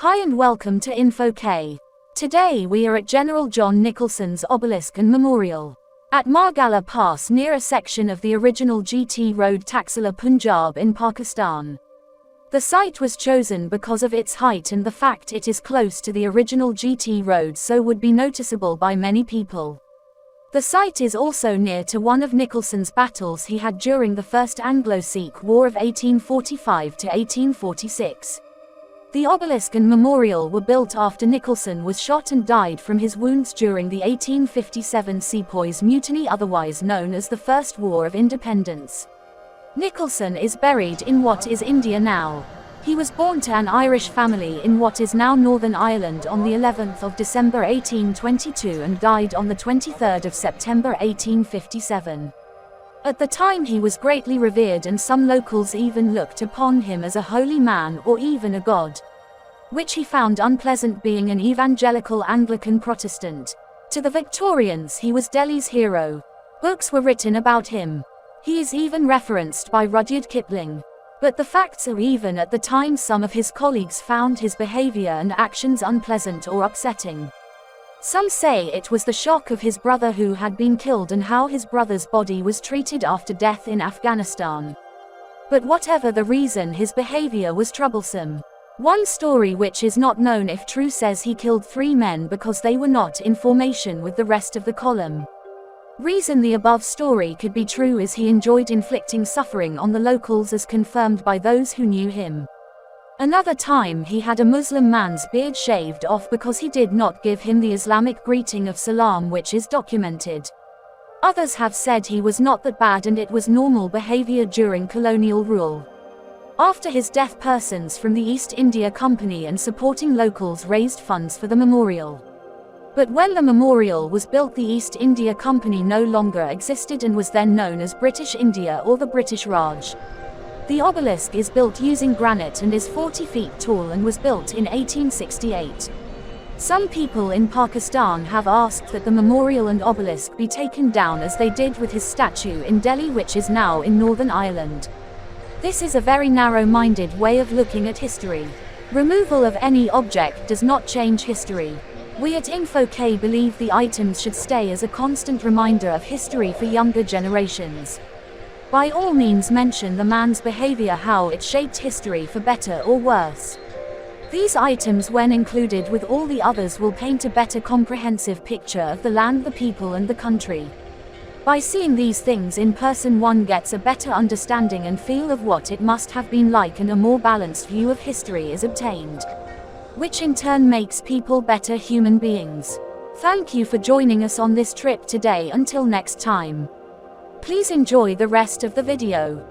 Hi and welcome to InfoK. Today we are at General John Nicholson's obelisk and memorial at Margalla Pass near a section of the original GT Road Taxila Punjab in Pakistan. The site was chosen because of its height and the fact it is close to the original GT road, so would be noticeable by many people. The site is also near to one of Nicholson's battles he had during the First Anglo-Sikh War of 1845 to 1846. The obelisk and memorial were built after Nicholson was shot and died from his wounds during the 1857 Sepoys Mutiny, otherwise known as the First War of Independence. Nicholson is buried in what is India now. He was born to an Irish family in what is now Northern Ireland on the 11th of December 1822 and died on the 23rd of September 1857. At the time he was greatly revered, and some locals even looked upon him as a holy man or even a god, which he found unpleasant being an evangelical Anglican Protestant. To the Victorians he was Delhi's hero. Books were written about him. He is even referenced by Rudyard Kipling. But the facts are, even at the time some of his colleagues found his behavior and actions unpleasant or upsetting. Some say it was the shock of his brother who had been killed and how his brother's body was treated after death in Afghanistan. But whatever the reason, his behavior was troublesome. One story, which is not known if true, says he killed 3 men because they were not in formation with the rest of the column. Reason the above story could be true is he enjoyed inflicting suffering on the locals, as confirmed by those who knew him. Another time he had a Muslim man's beard shaved off because he did not give him the Islamic greeting of salam, which is documented. Others have said he was not that bad and it was normal behavior during colonial rule. After his death, persons from the East India Company and supporting locals raised funds for the memorial. But when the memorial was built, the East India Company no longer existed and was then known as British India or the British Raj. The obelisk is built using granite and is 40 feet tall and was built in 1868. Some people in Pakistan have asked that the memorial and obelisk be taken down, as they did with his statue in Delhi, which is now in Northern Ireland. This is a very narrow-minded way of looking at history. Removal of any object does not change history. We at InfoK believe the items should stay as a constant reminder of history for younger generations. By all means mention the man's behavior, how it shaped history for better or worse. These items, when included with all the others, will paint a better comprehensive picture of the land, the people and the country. By seeing these things in person, one gets a better understanding and feel of what it must have been like, and a more balanced view of history is obtained, which in turn makes people better human beings. Thank you for joining us on this trip today. Until next time, please enjoy the rest of the video.